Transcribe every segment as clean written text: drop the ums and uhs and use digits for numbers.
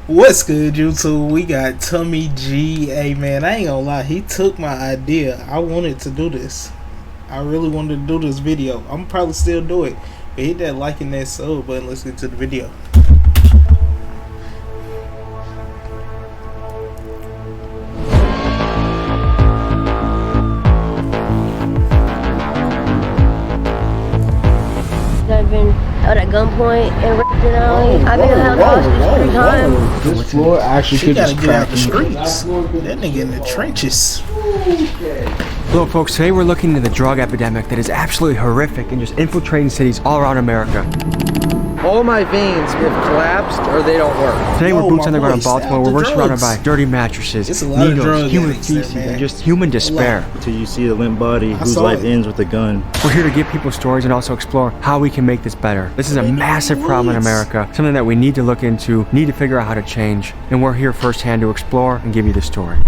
What's good, YouTube? We got Tummy G. Hey man, I ain't gonna lie, he took my idea. I wanted to do this. I really wanted to do this video. I'm probably still do it. But hit that like and that sub button. Let's get to the video. I've been held at gunpoint and raped and all. I've been held hostage 3 times. This floor actually She could gotta just get out crack the streets. That nigga in the trenches. Hello folks, today we're looking into the drug epidemic that is absolutely horrific and just infiltrating cities all around America. all my veins have collapsed or they don't work. Today we're boots on the ground in boy, Baltimore where we're surrounded by dirty It's mattresses, a lot of needles, drug human addicts there, feces, man. and just human despair. Until you see the limp body whose saw life it. ends with a gun. We're here to give people stories and also explore how we can make this better. This is a massive problem in America, something that we need to look into, need to figure out how to change, and we're here firsthand to explore and give you the story.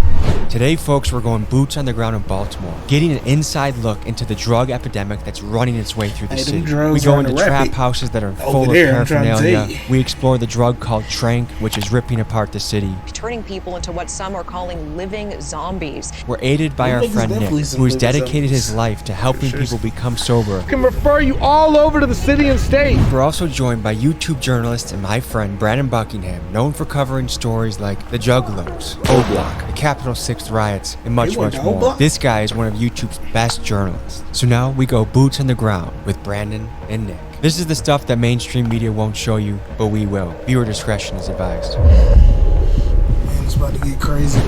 Today, folks, we're going boots on the ground in Baltimore, getting an inside look into the drug epidemic that's running its way through the Hey, them city. drugs We go are into rapid. trap houses that are full of there, I'm trying to tell paraphernalia. you. We explore the drug called Trank, which is ripping apart the city. Turning people into what some are calling living zombies. We're aided by Them our niggas friend Nick, definitely some who has living dedicated his zombies. life to helping sure. people become sober. Can refer you all over to the city and state. We're also joined by YouTube journalist and my friend Brandon Buckingham, known for covering stories like the Juggalos, O-Block, the Capitol 6th riots, and much, They went much to more. O-Block? This guy is one of YouTube's best journalists. So now we go boots on the ground with Brandon and Nick. This is the stuff that mainstream media won't show you, but we will. Viewer discretion is advised. Man, it's about to get crazy.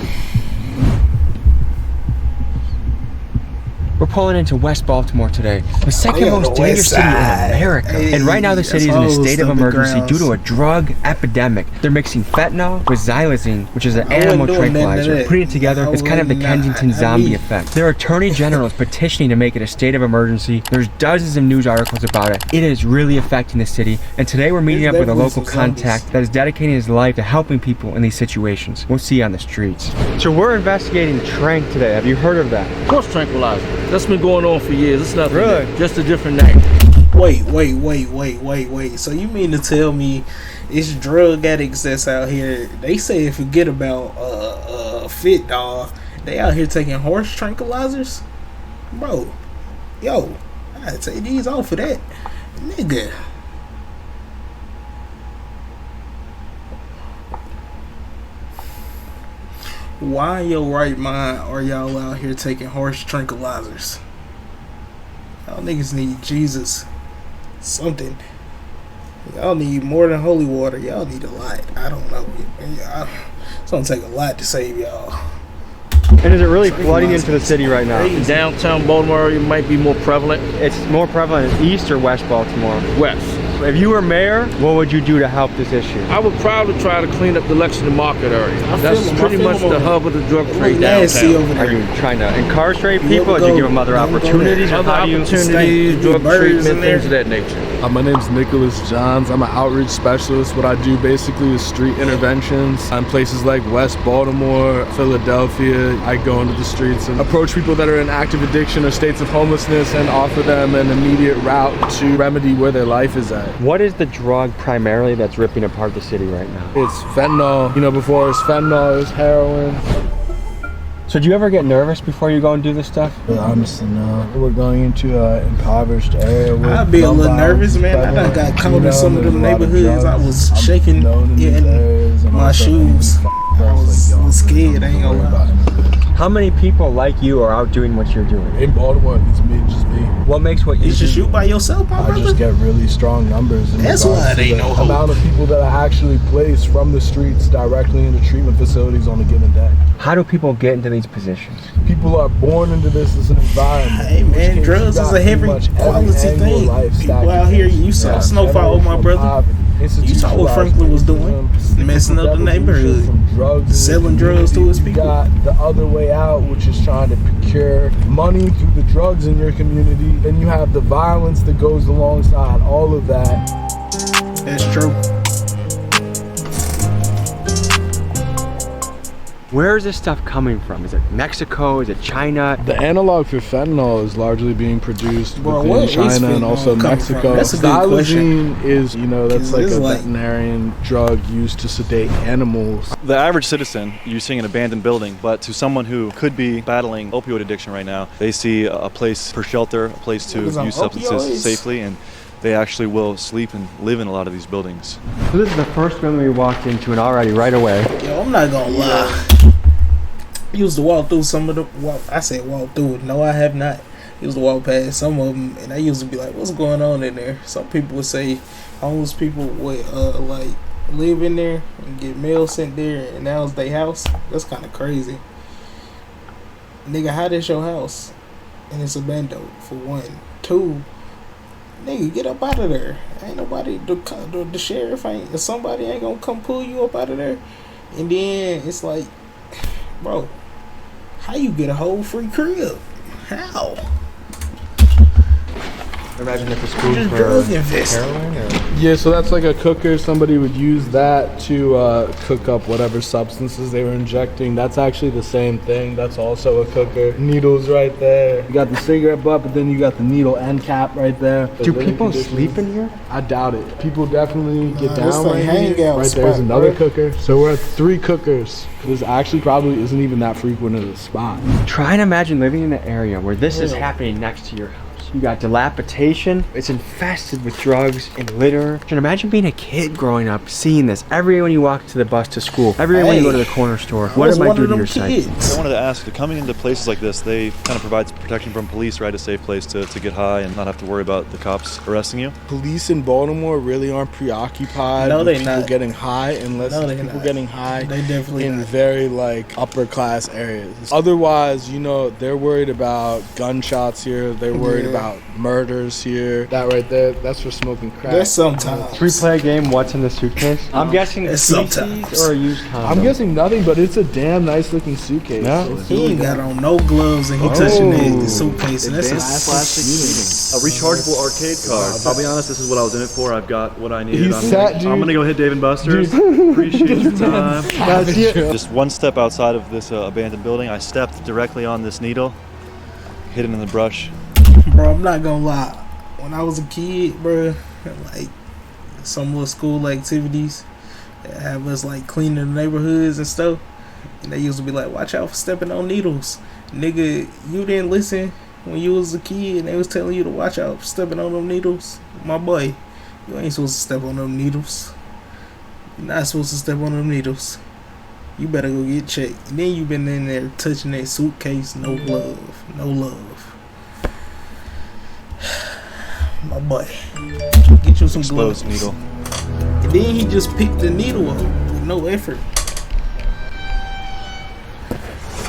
We're pulling into West Baltimore today, the second on most the dangerous west city in side. America. Hey, And right now the city is in a that's all state of stumpy emergency grounds. due to a drug epidemic. They're mixing fentanyl with xylazine, which is an I animal wouldn't do nothing to tranquilizer. that. Putting it together, I it's kind of the would Kensington not. zombie I mean- effect. Their attorney general is petitioning to make it a state of emergency. There's dozens of news articles about it. It is really affecting the city. And today we're meeting There's up with a definitely local some zombies. contact that is dedicating his life to helping people in these situations. We'll see you on the streets. So we're investigating Trank today. Have you heard of that? Horse tranquilizer. That's been going on for years. It's nothing. Really? new. Just a different name. Wait. So you mean to tell me it's drug addicts that's out here? They say forget about fit dog. They out here taking horse tranquilizers, bro. Yo, I'd take these off of that, nigga. Why in your right mind are y'all out here taking horse tranquilizers? Y'all niggas need Jesus. Something. Y'all need more than holy water. Y'all need a lot. I don't know. It's gonna take a lot to save y'all. And is it really flooding into the city right now? In downtown Baltimore area might be more prevalent. It's more prevalent in East or West Baltimore? West. If you were mayor, what would you do to help this issue? I would probably try to clean up the Lexington Market area. That's feel 'em, I pretty feel much 'em the over hub of the drug It trade look nasty downtown. over Are there. you trying to incarcerate You people, or ever do you go- give them other don't go there. opportunities, or Other how do you... opportunities, Stank. drug Birds in treatment, there. things of that nature. My name is Nicholas Johns. I'm an outreach specialist. What I do basically is street interventions on places like West Baltimore, Philadelphia. I go into the streets and approach people that are in active addiction or states of homelessness and offer them an immediate route to remedy where their life is at. What is the drug primarily that's ripping apart the city right now? It's fentanyl. You know, before it was fentanyl, it was heroin. So do you ever get nervous before you go and do this stuff? Honestly, no. We're going into an impoverised area. I'd be a little nervous, man. I done got caught in some of them neighborhoods. I was shaking my shoes. I was scared. I ain't gonna lie. How many people like you are out doing what you're doing? In Baltimore, it's me, just me. What makes what you It's just do? you by yourself, my I just brother? get really strong numbers. In That's regards why it to ain't the no hope. Amount of people that I actually place from the streets directly into treatment facilities on a given day. How do people get into these positions? People are born into this as an environment. Hey which man, means drugs you is got a heavy pretty much every quality angle thing. life People stacked out here, against you saw Yeah, Snowfall with my generational brother. poverty, You saw what Franklin was doing, institutionalized messing up the revolution neighborhood, from drugs in the selling drugs to community. his You people. got the other way out, which is trying to procure money through the drugs in your community. Then you have the violence that goes alongside all of that. That's true. Where is this stuff coming from? Is it Mexico? Is it China? The analog for fentanyl is largely being produced Bro, within where is China and fentanyl also coming Mexico. from? That's a good question. Xylazine is, you know, that's 'Cause like it's a like- veterinarian drug used to sedate animals. The average citizen, you're seeing an abandoned building, but to someone who could be battling opioid addiction right now, they see a place for shelter, a place to What is on use substances opioids? safely, and they actually will sleep and live in a lot of these buildings. So this is the first building we walked into, and already right away. Yo, I'm not gonna lie. I used to walk through some of the. I said walk through it. No, I have not. I used to walk past some of them, and I used to be like, "What's going on in there?" Some people would say homeless people would like live in there and get mail sent there, and that was their house. That's kind of crazy, nigga. How this your house? And it's abandoned for one. Two, nigga, get up out of there. Ain't nobody. The sheriff ain't. Somebody ain't gonna come pull you up out of there. And then it's like, bro, how you get a whole free crib? How? Imagine if the school Just for drug invest. heroin or... Yeah, so that's like a cooker. Somebody would use that to cook up whatever substances they were injecting. That's actually the same thing. That's also a cooker. Needles right there. You got the cigarette butt, but then you got the needle end cap right there. Do people sleep in here? I doubt it. People definitely get this down like right hangout here. Right spot, there's another bro. cooker. So we're at 3 cookers. This actually probably isn't even that frequent of a spot. Try and imagine living in an area where this is happening next to your house. You got dilapidation, it's infested with drugs and litter. And imagine being a kid growing up, seeing this every when you walk to the bus to school, every when you go to the corner store. What am I doing to your psyche? I wanted to ask, coming into places like this, they kind of provide protection from police, right? A safe place to get high and not have to worry about the cops arresting you. Police in Baltimore really aren't preoccupied No, with they people not. getting high unless No, it's they people not. getting high They definitely in not. very like upper class areas. Otherwise, you know, they're worried about gunshots here. They're worried Yeah. about murders here. That right there, that's for smoking crack. That's sometimes. Should we play a game, what's in the suitcase? I'm guessing It's feces sometimes. or a used condom. I'm guessing nothing, but it's a damn nice looking suitcase. Yeah. It's He really ain't got nice. on no gloves and he touching the suitcase. And that's Advanced plastic A rechargeable arcade card. I'll be honest, this is what I was in it for. I've got what I needed. He's set, dude. I'm gonna go hit Dave and Buster's. Appreciate your time. That's it. Just one step outside of this abandoned building, I stepped directly on this needle, hit it in the brush. Bro, I'm not gonna lie. When I was a kid, bro, like some little school activities, they have us like cleaning the neighborhoods and stuff. And they used to be like, watch out for stepping on needles. Nigga, you didn't listen when you was a kid and they was telling you to watch out for stepping on them needles. My boy, you ain't supposed to step on them needles. You're not supposed to step on them needles. You better go get checked. And then you been in there touching that suitcase, no love, no love. My boy, get you some Exposed gloves. needle. And then he just picked the needle up with no effort.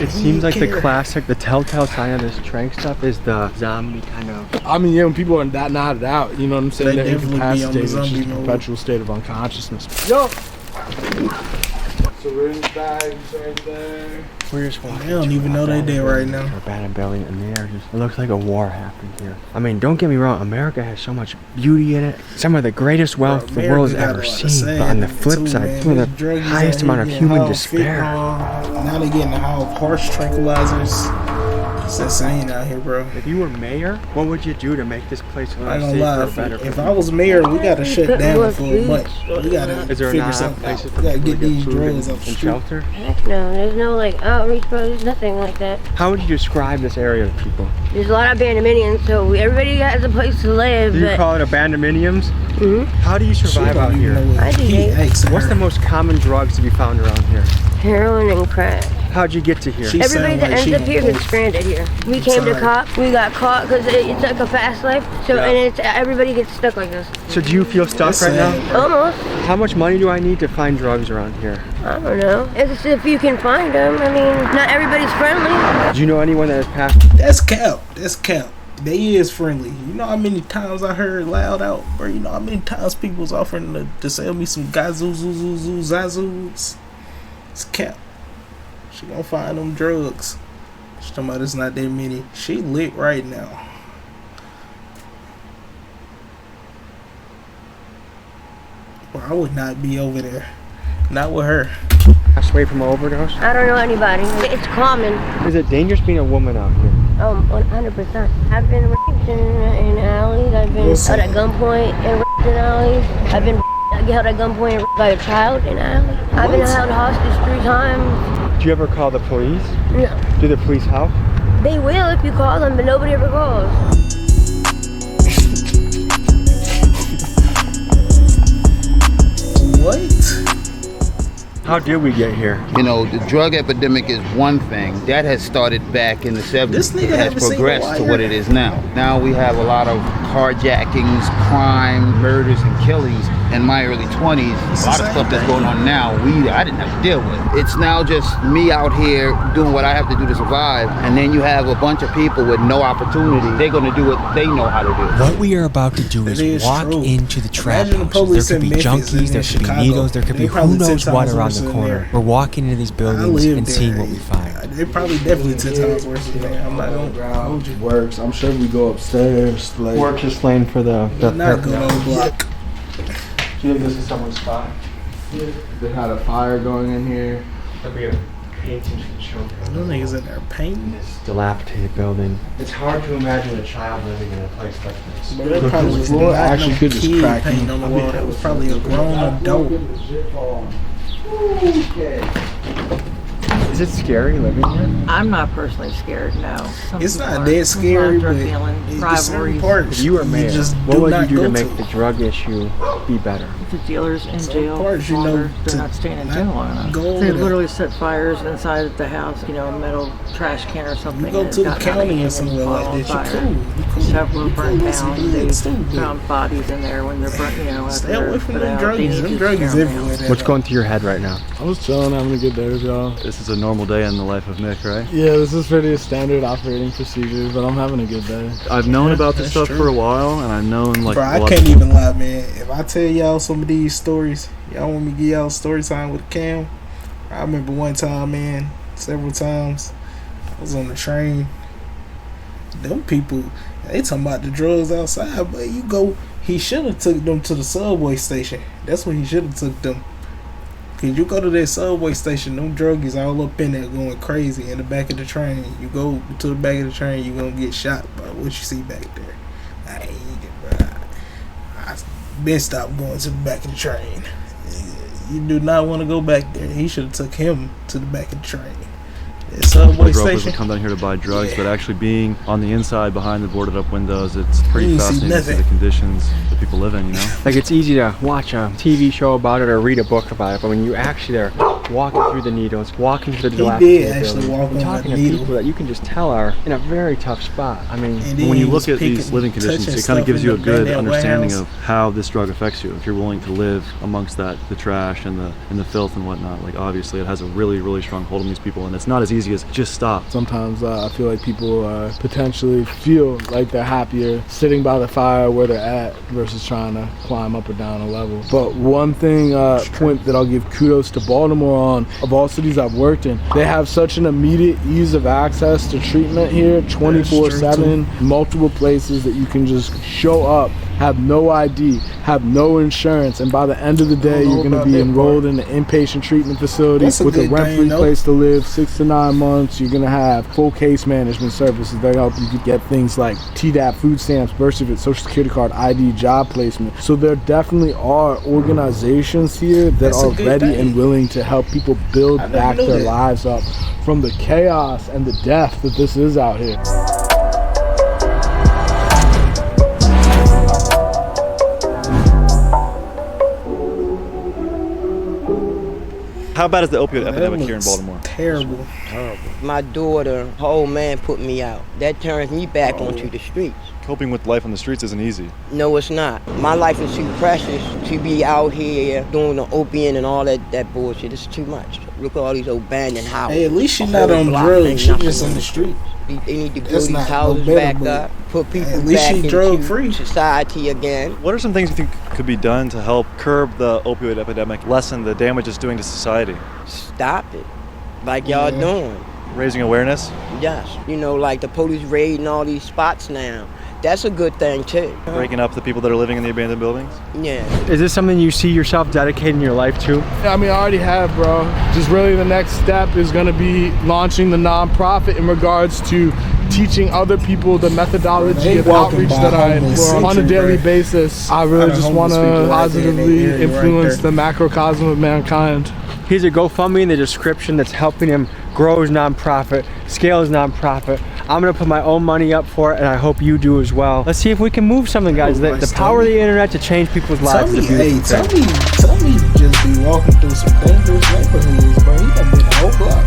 It seems like the care. classic, the telltale sign of this trank stuff is the zombie kind of... I mean, yeah, when people are that nodded out, you know what I'm saying? They They're definitely be on the incapacitated. It's zombie just a mode. perpetual state of unconsciousness. Yo! Syringe bags right there. We're just walking. They don't even know they there right now. Abandoned building, and they are just... It looks like a war happened here. I mean, don't get me wrong. America has so much beauty in it. Some of the greatest wealth the world has ever seen. But on the flip side, some of the highest amount of human despair. Now they getting how harsh tranquilizers. It's insane out here, bro. If you were mayor, what would you do to make this place a I ain't little gonna safer, lie. better? If I was mayor, we gotta shut Put down more for a food. month. We gotta Is there figure not something out. places We for gotta people get to these food drugs off the and street. shelter? Heck no, there's no like outreach, bro. There's nothing like that. How would you describe this area to people? There's a lot of abandonments, so everybody has a place to live. Do you But call it abandonments? Mhm. How do you She survive don't out even here? know what I do he hate- asking What's her. the most common drugs to be found around here? heroin and crack. How'd you get to here? She Everybody sound that like ends she up here gonna gets post. stranded here. We came to Sorry. cop. We got caught because it's like a fast life. So Yeah. and it's everybody gets stuck like this. So do you feel stuck That's right now? sad. Almost. How much money do I need to find drugs around here? I don't know. It's if you can find them. I mean, not everybody's friendly. Do you know anyone that has passed? That's cap. That's cap. They is friendly. You know how many times I heard loud out, bro? You know how many times people was offering to sell me some zazoos? It's cap. She gonna find them drugs. She talking about it's not that many. She lit right now. Bro, I would not be over there. Not with her. Passed away from an overdose? I don't know anybody. It's common. Is it dangerous being a woman out here? 100%. I've been raped in alleys. I've been held at gunpoint and raped in alleys. I've been held at gunpoint and raped by a child in alley. I've been held hostage 3 times. Do you ever call the police? No. Do the police help? They will if you call them, but nobody ever calls. What? How did we get here? You know, the drug epidemic is one thing. That has started back in the 70s. This nigga It has haven't seen progressed to the what wire. it is now. Now we have a lot of carjackings, crime, murders, and killings. In my early 20s, a lot of stuff that's going on now, I didn't have to deal with. It's now just me out here doing what I have to do to survive, and then you have a bunch of people with no opportunity. They're going to do what they know how to do. What we are about to do is walk into the trap Imagine the houses. police There could in be Memphis junkies, and there in could be Chicago. needles, there could They be probably who knows 10 what times around worse the than corner. there. We're walking into these I buildings live and there. seeing what we find. They probably definitely 10 times worse than that. I'm not gonna hold you. Works. I'm sure we go upstairs. Like, Work just laying for the Not good old block. Do you think this is someone's spot? They had a fire going in here. There'll be a painting show. Them niggas in there painting. This dilapidated building. It's hard to imagine a child living in a place like this. But that probably was floor not actually no could just kid crack painting me. on the wall. That was probably a grown adult. Is it scary living here? I'm not personally scared, no. Some It's people not are. that scary, Drug but dealing, it's certain rivalries. parts If you were mayor, just what do would you not do go to make the drug issue be better? The dealers in Some jail parts, you know, longer, to they're not staying in not jail long enough. go over They there. literally set fires inside the house, a metal trash can or something. You go and to it the got county out or somewhere and like caught on that, fire. you cool. You cool. Several You burned cool. down. Some They kids too, but found bodies in there when they're burnt, after stay away they're from put them out. They druggies. need Them to druggies experiment. everywhere. What's going through your head right now? I was chilling, having a good day with y'all. This is a normal day in the life of Nick, right? Yeah, this is pretty standard operating procedure, but I'm having a good day. I've known about this that's stuff true. for a while, and I've known like Bro, a I lot can't even lie, man. If I tell y'all some of these stories, y'all want me to give y'all story time with Cam? I remember one time, man, several times, I was on the train. Them people, they talking about the drugs outside, but you go, he should have took them to the subway station. That's what he should have took them. Cause you go to that subway station, them druggies all up in there going crazy in the back of the train. You go to the back of the train, you gonna get shot by what you see back there. I been stopped going to the back of the train. You do not want to go back there. He should have took him to the back of the train. That subway gropers station. would come down here to buy drugs, but actually being on the inside behind the boarded up windows, it's pretty You ain't see fascinating to see nothing. the conditions that people live in, you know? Like, it's easy to watch a TV show about it or read a book about it, but when you actually are walking through the needles, walking through the He dilapidated did actually building, walk and on talking the to needle. people that you can just tell are in a very tough spot. I mean, And then When you he look was at these picking- living conditions, touching it kind of stuff gives in you a the good Bandit understanding warehouse. of how this drug affects you. If you're willing to live amongst that, the trash and the filth and whatnot, like obviously it has a really, really strong hold on these people, and it's not as easy as just stop. Sometimes I feel like people potentially feel like they're happier sitting by the fire where they're at versus trying to climb up or down a level. But one thing, point that I'll give kudos to Baltimore on, of all cities I've worked in, they have such an immediate ease of access to treatment here, 24/7, multiple places that you can just show up, have no ID, have no insurance, and by the end of the day, you're going to be enrolled in an inpatient treatment facility That's a with a good rent-free thing, though. place to live, 6 to 9 months. You're going to have full case management services that help you to get things like TDAP, food stamps, birth certificate, social security card, ID, job placement. So there definitely are organizations here that That's a are good ready thing. and willing to help people build I never back knew their that. lives up from the chaos and the death that this is out here. How bad is the opioid That epidemic here in looks Baltimore? Terrible. My daughter, her old man put me out. That turns me back onto the streets. Coping with life on the streets isn't easy. No, it's not. My life is too precious to be out here doing the opium and all that bullshit. It's too much. Look at all these abandoned houses. Hey, at least she's A not whole on block drugs. ain't She nothing just on on the street. They need to build That's these not houses no better, back but up, put people at least back she into drug-free. society again. What are some things you think could be done to help curb the opioid epidemic, lessen the damage it's doing to society? Stop it, like y'all doing. Raising awareness? Yes, like the police raiding all these spots now. That's a good thing too. Breaking up the people that are living in the abandoned buildings? Yeah. Is this something you see yourself dedicating your life to? I mean, I already have, bro. Just really the next step is gonna be launching the nonprofit in regards to teaching other people the methodology of outreach that I employ on a daily basis. I really just want to positively influence the macrocosm of mankind. Here's a GoFundMe in the description that's helping him grow his nonprofit, scale his nonprofit. I'm gonna put my own money up for it, and I hope you do as well. Let's see if we can move something, guys. The power of the internet to change people's lives is a beautiful thing. Tell me just be walking through some dangerous neighborhoods, bro. He done been a whole block.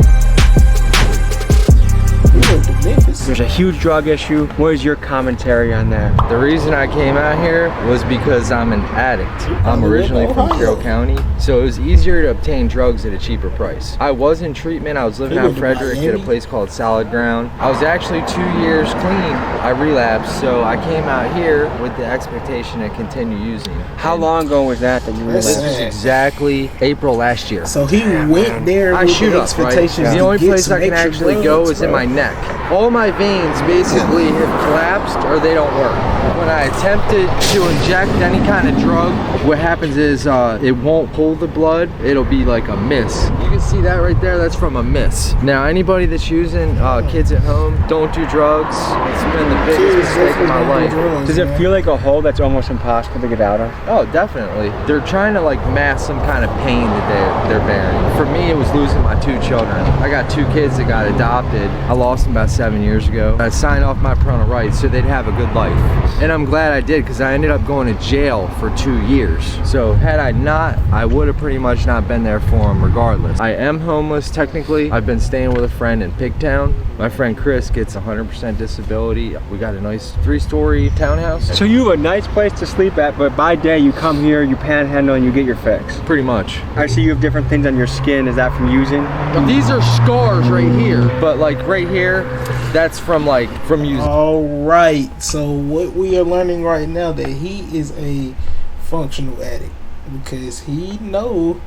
There's a huge drug issue. What is your commentary on that? The reason I came out here was because I'm an addict. I'm originally from Carroll County, so it was easier to obtain drugs at a cheaper price. I was in treatment. I was living out in Frederick at a place called Solid Ground. I was actually 2 years clean. I relapsed, so I came out here with the expectation to continue using. How long ago was that you relapsed? This was exactly April last year. So he went there with the expectations. The only place I can actually go is in my neck. All my veins basically have collapsed or they don't work. When I attempted to inject any kind of drug, what happens is it won't pull the blood. It'll be like a miss. You can see that right there, that's from a miss. Now anybody that's using kids at home, don't do drugs. It's been the biggest mistake of my life. Does it feel like a hole that's almost impossible to get out of? Oh, definitely. They're trying to like mask some kind of pain that they're bearing. For me, it was losing my 2 children. I got 2 kids that got adopted. I lost them about 7 years ago. I signed off my parental rights so they'd have a good life. And I'm glad I did, because I ended up going to jail for 2 years. So had I not, I would have pretty much not been there for them regardless. I am homeless technically. I've been staying with a friend in Pigtown. My friend Chris gets 100% disability. We got a nice 3-story townhouse. So you have a nice place to sleep at, but by day you come here, you panhandle, and you get your fix. Pretty much. I see you have different things on your skin. Is that from using? These are scars right here, but like right here, that's from using. All right, so what we are learning right now that he is a functional addict, because he know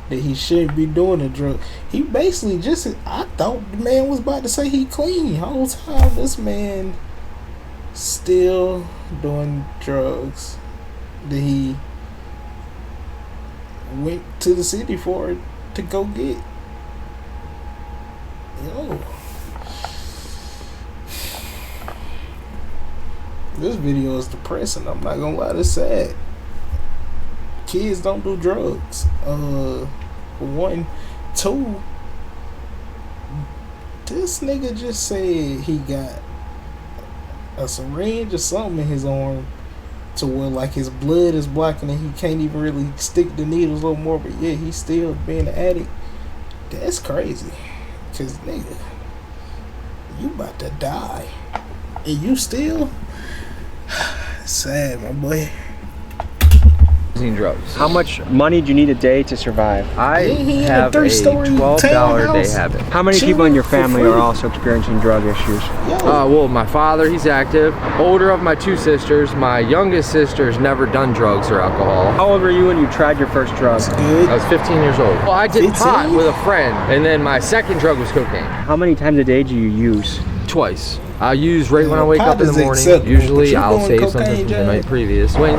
that he shouldn't be doing the drug. He basically just, I thought the man was about to say he clean the whole time. This man still doing drugs that he went to the city for to go get. Yo. This video is depressing. I'm not gonna lie, it's sad. Kids don't do drugs. For one. 2, this nigga just said he got a syringe or something in his arm to where like his blood is blocking and he can't even really stick the needles no more, but yeah, he's still being an addict. That's crazy. Cause nigga, you about to die and you still sad, my boy. Using drugs. How much money do you need a day to survive? I have a $12 day habit. How many people in your family are also experiencing drug issues? Well, my father, he's active. Older of my 2 sisters. My youngest sister's never done drugs or alcohol. How old were you when you tried your first drug? I was 15 years old. Well, I did pot with a friend, and then my second drug was cocaine. How many times a day do you use? Twice. I use right when I wake up in the morning. Usually I'll save something from the night previous. When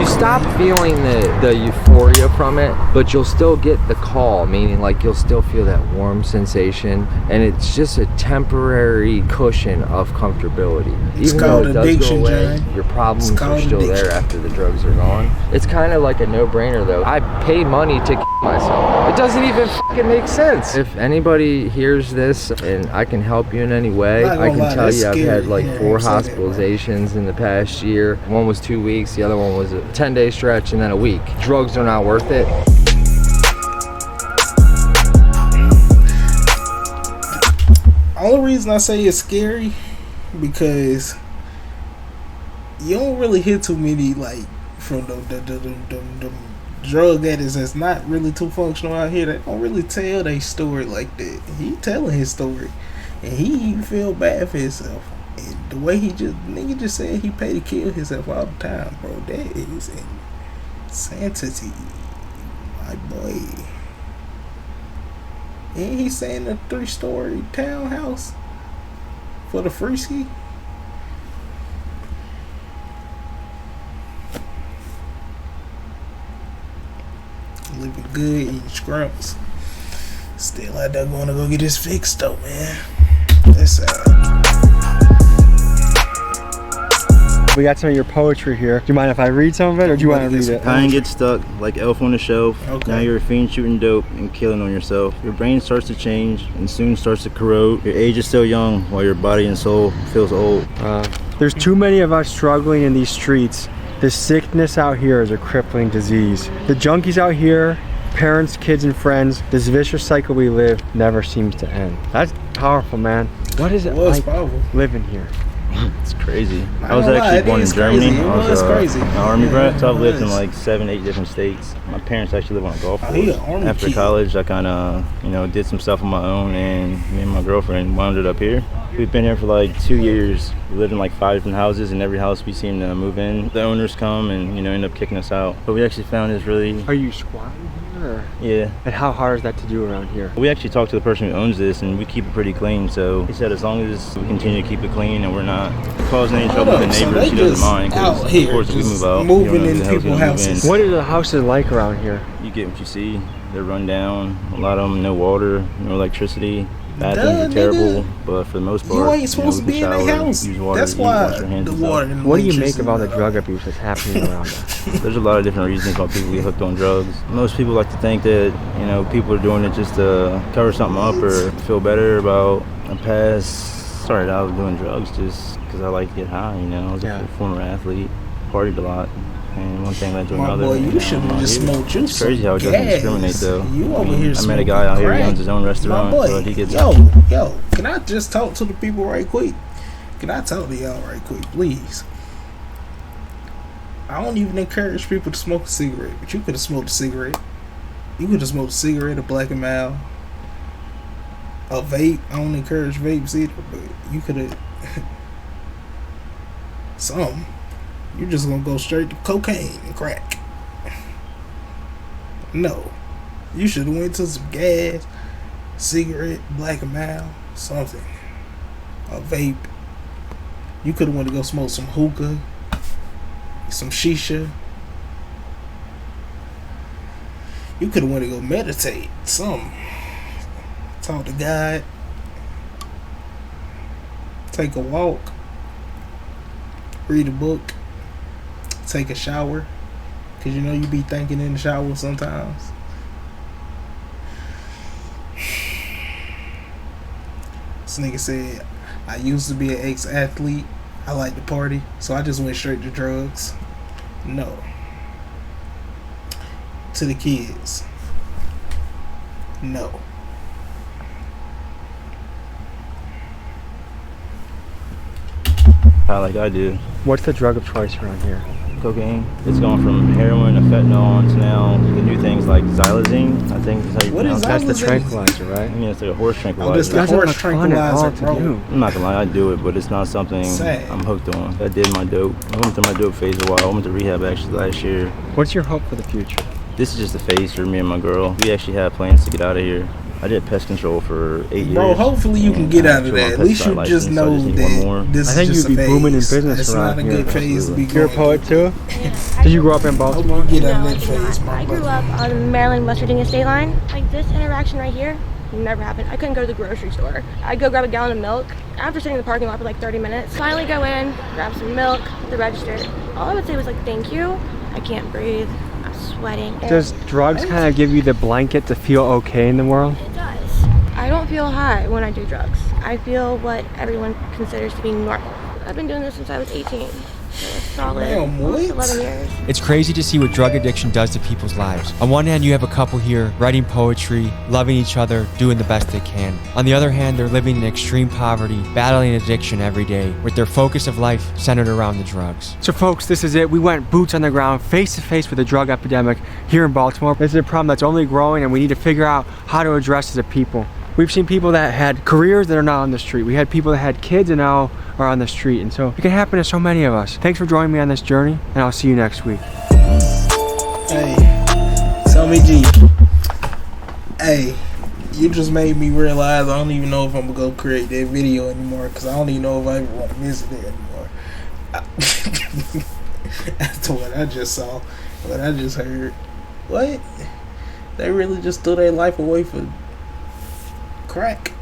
you stop feeling the euphoria from it, but you'll still get the call, meaning like you'll still feel that warm sensation, and it's just a temporary cushion of comfortability. Even though it does go away, your problems are still there after the drugs are gone. It's kind of like a no-brainer though. I pay money to myself. It doesn't even fucking make sense. If anybody hears this and I can help you in any way, I can tell you I've had like 4 hospitalizations in the past year. One was 2 weeks, the other one was a 10-day stretch, and then a week. Drugs are not worth it. Only reason I say it's scary because you don't really hear too many like from the drug addicts that's not really too functional out here. They don't really tell their story like that. He telling his story, and he even feel bad for himself. And the way nigga just said he pay to kill himself all the time, bro. That is insanity, my boy. And he's saying a 3-story townhouse for the free ski. good, eating scrumps. Still out there going to go get this fixed though, man. That's sad. We got some of your poetry here. Do you mind if I read some of it, or do you want to read it? Kind get stuck like elf on the shelf. Okay. Now you're a fiend shooting dope and killing on yourself. Your brain starts to change and soon starts to corrode. Your age is still young while your body and soul feels old. There's too many of us struggling in these streets. This sickness out here is a crippling disease. The junkies out here, parents, kids, and friends, this vicious cycle we live never seems to end. That's powerful, man. What is it like living here? It's crazy. I was actually born in Germany. I was an army brat, so I've lived in like 7, 8 different states. My parents actually live on a golf course. After college, I kind of, did some stuff on my own, and me and my girlfriend wound it up here. We've been here for like 2 years. We lived in like 5 different houses, and every house we seem to move in, the owners come and end up kicking us out. But we actually found this really. Are you squatting here? Or? Yeah. And how hard is that to do around here? We actually talked to the person who owns this, and we keep it pretty clean. So he said as long as we continue to keep it clean and we're not causing any trouble with the neighbors, he doesn't mind. Because of course, if we move out, moving in people's houses. What are the houses like around here? You get what you see. They're run down. A lot of them, no water, no electricity. Bathrooms are terrible, but for the most part, you ain't supposed to be in their house. That's why the water. What do you make of all the drug abuse that's happening around us? There's a lot of different reasons why people get hooked on drugs. Most people like to think that people are doing it just to cover something up or feel better about a past. Started out doing drugs just because I like to get high. I was a former athlete, partied a lot. And one thing led to another. Boy, you should have just smoked juice. It's crazy how it doesn't discriminate, though. You over here I met a guy out here who owns his own restaurant, but he gets Yo, can I just talk to the people right quick? Can I talk to y'all right quick, please? I don't even encourage people to smoke a cigarette, but you could have smoked a cigarette. You could have smoked a cigarette, a Black and Mild, a vape. I don't encourage vapes either, but you could have something. You're just gonna go straight to cocaine and crack. No. You should have went to some gas, cigarette, Black and Mild, something. A vape. You could have went to go smoke some hookah, some shisha. You could have went to go meditate, something. Talk to God. Take a walk. Read a book. Take a shower, because you be thinking in the shower sometimes. This nigga said, I used to be an ex-athlete. I like to party, so I just went straight to drugs. No. To the kids. No. Like I do. What's the drug of choice around here? Cocaine. It's gone from heroin to fentanyl to now the new things like xylazine. I think is how you pronounce it. That's the tranquilizer, right? It's like a horse tranquilizer. Oh, that's the horse tranquilizer, bro. I'm not gonna lie, I do it, but it's not something I'm hooked on. I did my dope. I went through my dope phase a while. I went to rehab actually last year. What's your hope for the future? This is just a phase for me and my girl. We actually have plans to get out of here. I did pest control for 8 years. Bro, hopefully you can get out of that. At least you just know that this is just a phase. I think you'd be booming in business it's around here. It's not a good phase to be going. You're a poet too? Did you grow up in Baltimore? Get out of that phase, I grew up on the Maryland-West Virginia state line. Like this interaction right here never happened. I couldn't go to the grocery store. I'd go grab a gallon of milk after sitting in the parking lot for like 30 minutes. Finally go in, grab some milk at the register. All I would say was like, thank you. I can't breathe. I'm sweating. Does drugs kind of give you the blanket to feel okay in the world? It does. I don't feel high when I do drugs. I feel what everyone considers to be normal. I've been doing this since I was 18. So it's solid, almost 11 years. It's crazy to see what drug addiction does to people's lives. On one hand, you have a couple here writing poetry, loving each other, doing the best they can. On the other hand, they're living in extreme poverty, battling addiction every day, with their focus of life centered around the drugs. So folks, this is it. We went boots on the ground, face to face with the drug epidemic here in Baltimore. This is a problem that's only growing, and we need to figure out how to address it as a people. We've seen people that had careers that are now on the street. We had people that had kids and now are on the street. And so it can happen to so many of us. Thanks for joining me on this journey, and I'll see you next week. Hey, tell me G. Hey, you just made me realize I don't even know if I'm gonna go create that video anymore, because I don't even know if I even want to visit it anymore. That's what I just saw, what I just heard. What? They really just threw their life away for crack.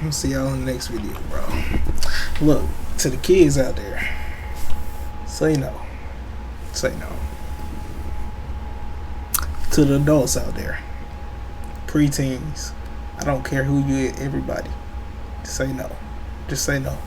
I'll see y'all in the next video, bro. Look, to the kids out there, say no. Say no. To the adults out there, preteens, I don't care who you is, everybody, say no. Just say no.